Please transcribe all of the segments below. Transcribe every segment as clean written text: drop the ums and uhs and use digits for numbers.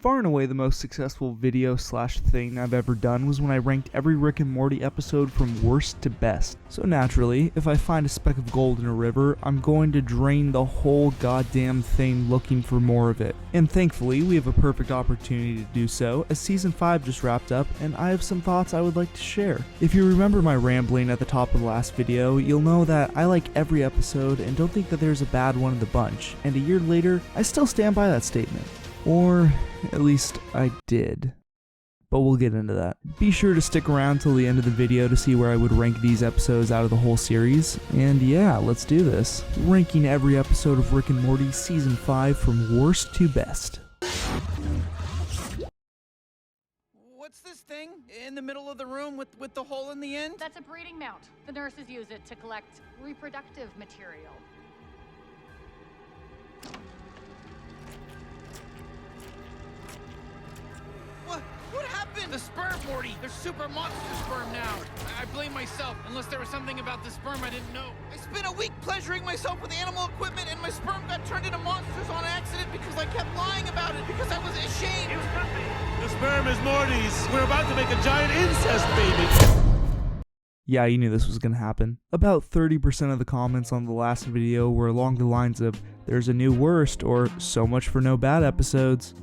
Far and away the most successful video/thing I've ever done was when I ranked every Rick and Morty episode from worst to best. So naturally, if I find a speck of gold in a river, I'm going to drain the whole goddamn thing looking for more of it. And thankfully, we have a perfect opportunity to do so, as Season 5 just wrapped up, and I have some thoughts I would like to share. If you remember my rambling at the top of the last video, you'll know that I like every episode and don't think that there's a bad one in the bunch, and a year later, I still stand by that statement. Or, at least I did. But we'll get into that. Be sure to stick around till the end of the video to see where I would rank these episodes out of the whole series. And yeah, let's do this. Ranking every episode of Rick and Morty Season 5 from worst to best. What's this thing in the middle of the room with the hole in the end? That's a breeding mount. The nurses use it to collect reproductive material. What happened? The sperm, Morty! They're super monster sperm now. I blame myself, unless there was something about the sperm I didn't know. I spent a week pleasuring myself with animal equipment, and my sperm got turned into monsters on accident because I kept lying about it, because I was ashamed. The sperm is Morty's. We're about to make a giant incest baby. Yeah, you knew this was gonna happen. About 30% of the comments on the last video were along the lines of, "There's a new worst," or "So much for no bad episodes."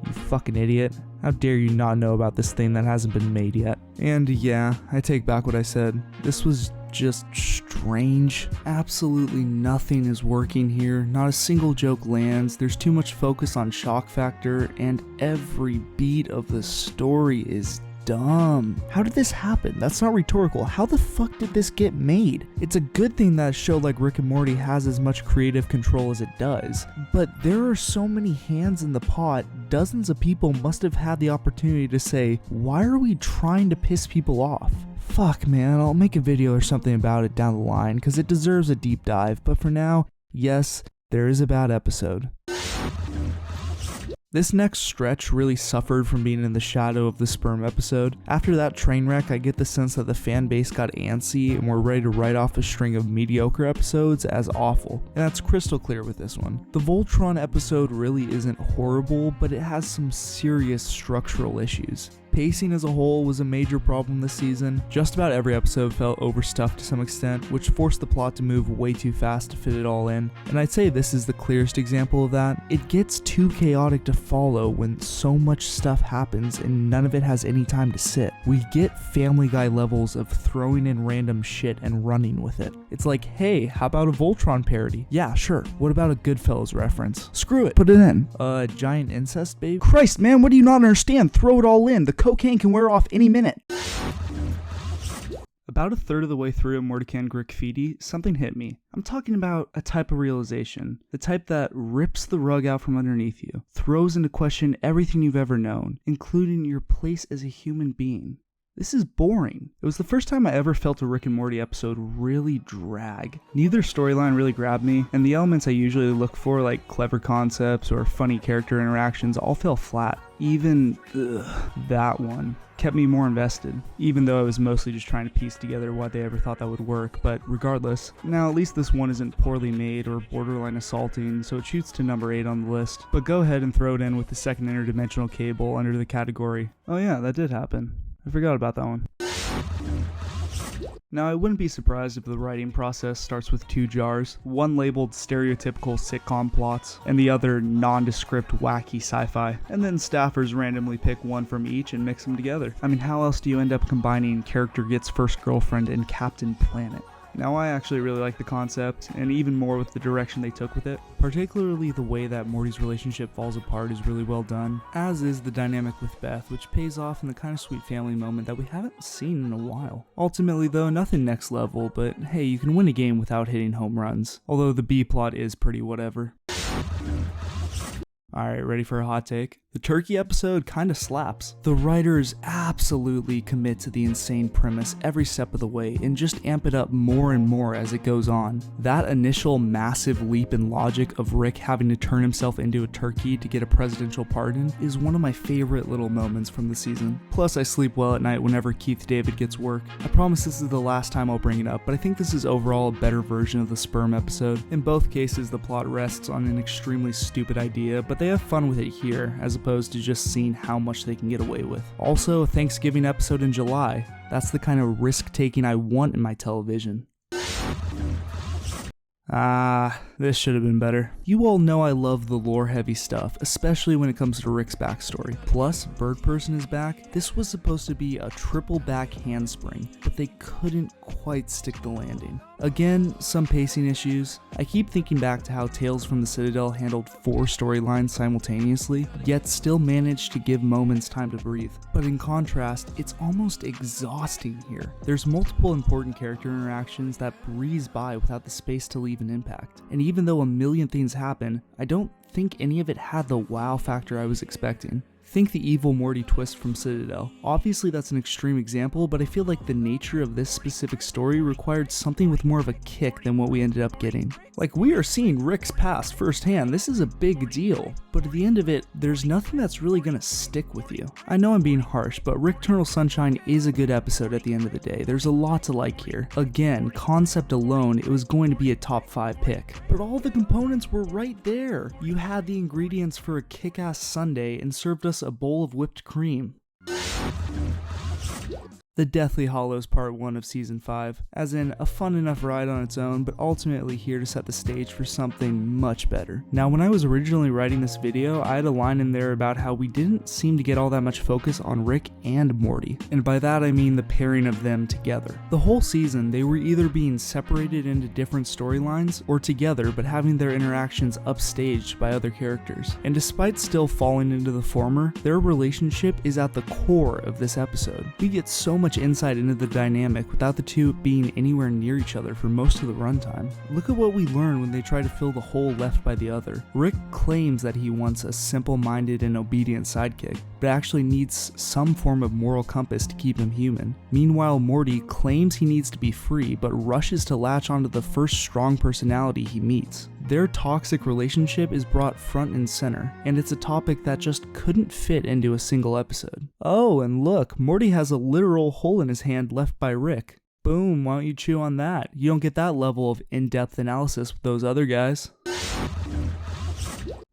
You fucking idiot. How dare you not know about this thing that hasn't been made yet? And yeah, I take back what I said. This was just strange. Absolutely nothing is working here. Not a single joke lands. There's too much focus on shock factor, and every beat of the story is dumb. How did this happen? That's not rhetorical. How the fuck did this get made? It's a good thing that a show like Rick and Morty has as much creative control as it does, but there are so many hands in the pot, dozens of people must have had the opportunity to say, why are we trying to piss people off? Fuck man, I'll make a video or something about it down the line, because it deserves a deep dive, but for now, yes, there is a bad episode. This next stretch really suffered from being in the shadow of the sperm episode. After that train wreck, I get the sense that the fan base got antsy and were ready to write off a string of mediocre episodes as awful, and that's crystal clear with this one. The Voltron episode really isn't horrible, but it has some serious structural issues. Pacing as a whole was a major problem this season. Just about every episode felt overstuffed to some extent, which forced the plot to move way too fast to fit it all in. And I'd say this is the clearest example of that. It gets too chaotic to follow when so much stuff happens and none of it has any time to sit. We get Family Guy levels of throwing in random shit and running with it. It's like, hey, how about a Voltron parody? Yeah, sure. What about a Goodfellas reference? Screw it, put it in. Giant incest babe? Christ, man, what do you not understand? Throw it all in. The cocaine can wear off any minute. About a third of the way through Morty Graffiti, something hit me. I'm talking about a type of realization. The type that rips the rug out from underneath you, throws into question everything you've ever known, including your place as a human being. This is boring. It was the first time I ever felt a Rick and Morty episode really drag. Neither storyline really grabbed me, and the elements I usually look for, like clever concepts or funny character interactions, all fell flat. Even that one kept me more invested, even though I was mostly just trying to piece together why they ever thought that would work. But regardless, now at least this one isn't poorly made or borderline assaulting, so it shoots to number 8 on the list. But go ahead and throw it in with the second interdimensional cable under the category. Oh yeah, that did happen. I forgot about that one. Now, I wouldn't be surprised if the writing process starts with 2 jars, one labeled stereotypical sitcom plots, and the other nondescript wacky sci-fi, and then staffers randomly pick one from each and mix them together. I mean, how else do you end up combining Character Gets First Girlfriend and Captain Planet? Now, I actually really like the concept, and even more with the direction they took with it. Particularly the way that Morty's relationship falls apart is really well done, as is the dynamic with Beth, which pays off in the kind of sweet family moment that we haven't seen in a while. Ultimately though, nothing next level, but hey, you can win a game without hitting home runs. Although the B plot is pretty whatever. Alright, ready for a hot take? The turkey episode kinda slaps. The writers absolutely commit to the insane premise every step of the way and just amp it up more and more as it goes on. That initial massive leap in logic of Rick having to turn himself into a turkey to get a presidential pardon is one of my favorite little moments from the season. Plus, I sleep well at night whenever Keith David gets work. I promise this is the last time I'll bring it up, but I think this is overall a better version of the sperm episode. In both cases, the plot rests on an extremely stupid idea, but but they have fun with it here, as opposed to just seeing how much they can get away with. Also, a Thanksgiving episode in July. That's the kind of risk-taking I want in my television. This should have been better. You all know I love the lore-heavy stuff, especially when it comes to Rick's backstory. Plus, Bird Person is back. This was supposed to be a triple back handspring, but they couldn't quite stick the landing. Again, some pacing issues. I keep thinking back to how Tales from the Citadel handled 4 storylines simultaneously, yet still managed to give moments time to breathe. But in contrast, it's almost exhausting here. There's multiple important character interactions that breeze by without the space to leave an impact. And even though a million things happen, I don't think any of it had the wow factor I was expecting. Think the evil Morty twist from Citadel. Obviously that's an extreme example, but I feel like the nature of this specific story required something with more of a kick than what we ended up getting. Like, we are seeing Rick's past firsthand, this is a big deal, but at the end of it, there's nothing that's really gonna stick with you. I know I'm being harsh, but Rick Eternal Sunshine is a good episode at the end of the day. There's a lot to like here. Again, concept alone, it was going to be a top 5 pick, but all the components were right there. You had the ingredients for a kick-ass sundae and served us a bowl of whipped cream. The Deathly Hallows Part 1 of Season 5, as in a fun enough ride on its own, but ultimately here to set the stage for something much better. Now, when I was originally writing this video, I had a line in there about how we didn't seem to get all that much focus on Rick and Morty, and by that I mean the pairing of them together. The whole season, they were either being separated into different storylines, or together but having their interactions upstaged by other characters. And despite still falling into the former, their relationship is at the core of this episode. We get so much insight into the dynamic without the two being anywhere near each other for most of the runtime. Look at what we learn when they try to fill the hole left by the other. Rick claims that he wants a simple-minded and obedient sidekick, but actually needs some form of moral compass to keep him human. Meanwhile, Morty claims he needs to be free, but rushes to latch onto the first strong personality he meets. Their toxic relationship is brought front and center, and it's a topic that just couldn't fit into a single episode. Oh, and look, Morty has a literal hole in his hand left by Rick. Boom, why don't you chew on that? You don't get that level of in-depth analysis with those other guys.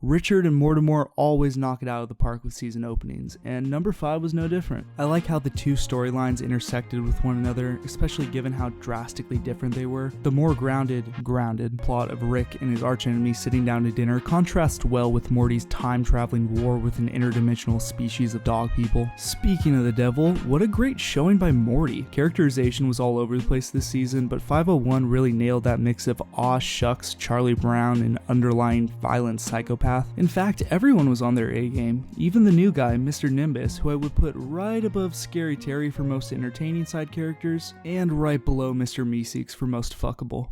Richard and Mortimer always knock it out of the park with season openings, and number 5 was no different. I like how the two storylines intersected with one another, especially given how drastically different they were. The more grounded plot of Rick and his archenemy sitting down to dinner contrasts well with Morty's time-traveling war with an interdimensional species of dog people. Speaking of the devil, what a great showing by Morty. Characterization was all over the place this season, but 501 really nailed that mix of aw shucks, Charlie Brown, and underlying violent psychopath. In fact, everyone was on their A game, even the new guy, Mr. Nimbus, who I would put right above Scary Terry for most entertaining side characters, and right below Mr. Meeseeks for most fuckable.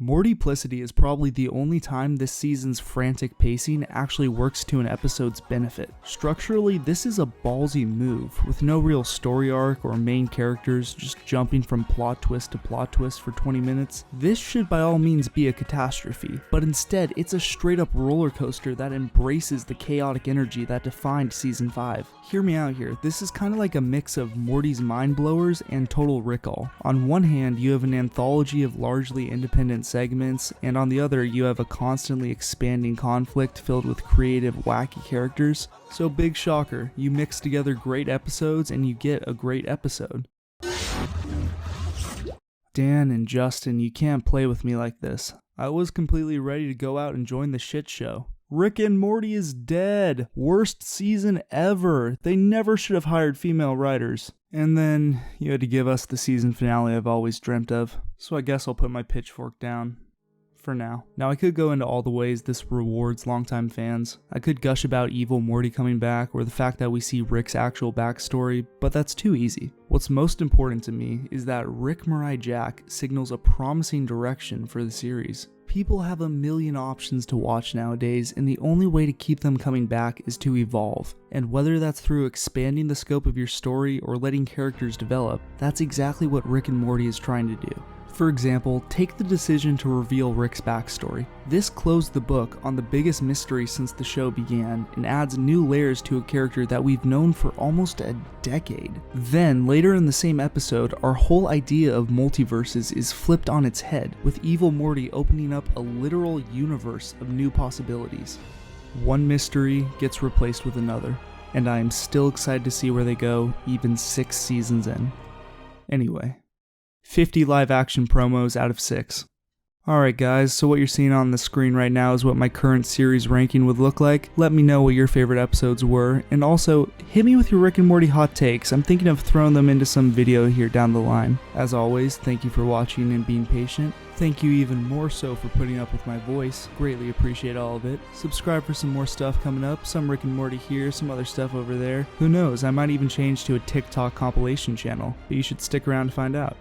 Mortyplicity is probably the only time this season's frantic pacing actually works to an episode's benefit. Structurally, this is a ballsy move, with no real story arc or main characters just jumping from plot twist to plot twist for 20 minutes. This should by all means be a catastrophe, but instead it's a straight up roller coaster that embraces the chaotic energy that defined Season 5. Hear me out here, this is kind of like a mix of Morty's Mind Blowers and Total Recall. On one hand, you have an anthology of largely independent segments, and on the other you have a constantly expanding conflict filled with creative, wacky characters. So big shocker, you mix together great episodes and you get a great episode. Dan and Justin, you can't play with me like this. I was completely ready to go out and join the shit show. Rick and Morty is dead. Worst season ever. They never should have hired female writers. And then you had to give us the season finale I've always dreamt of. So I guess I'll put my pitchfork down. For now. Now I could go into all the ways this rewards longtime fans. I could gush about evil Morty coming back or the fact that we see Rick's actual backstory, but that's too easy. What's most important to me is that Rick Mirai Jack signals a promising direction for the series. People have a million options to watch nowadays, and the only way to keep them coming back is to evolve. And whether that's through expanding the scope of your story or letting characters develop, that's exactly what Rick and Morty is trying to do. For example, take the decision to reveal Rick's backstory. This closed the book on the biggest mystery since the show began and adds new layers to a character that we've known for almost a decade. Then, later in the same episode, our whole idea of multiverses is flipped on its head, with evil Morty opening up a literal universe of new possibilities. One mystery gets replaced with another, and I am still excited to see where they go, even 6 seasons in. Anyway. 50 live action promos out of 6. Alright guys, so what you're seeing on the screen right now is what my current series ranking would look like. Let me know what your favorite episodes were, and also hit me with your Rick and Morty hot takes. I'm thinking of throwing them into some video here down the line. As always, thank you for watching and being patient. Thank you even more so for putting up with my voice. Greatly appreciate all of it. Subscribe for some more stuff coming up. Some Rick and Morty here, some other stuff over there. Who knows, I might even change to a TikTok compilation channel, but you should stick around to find out.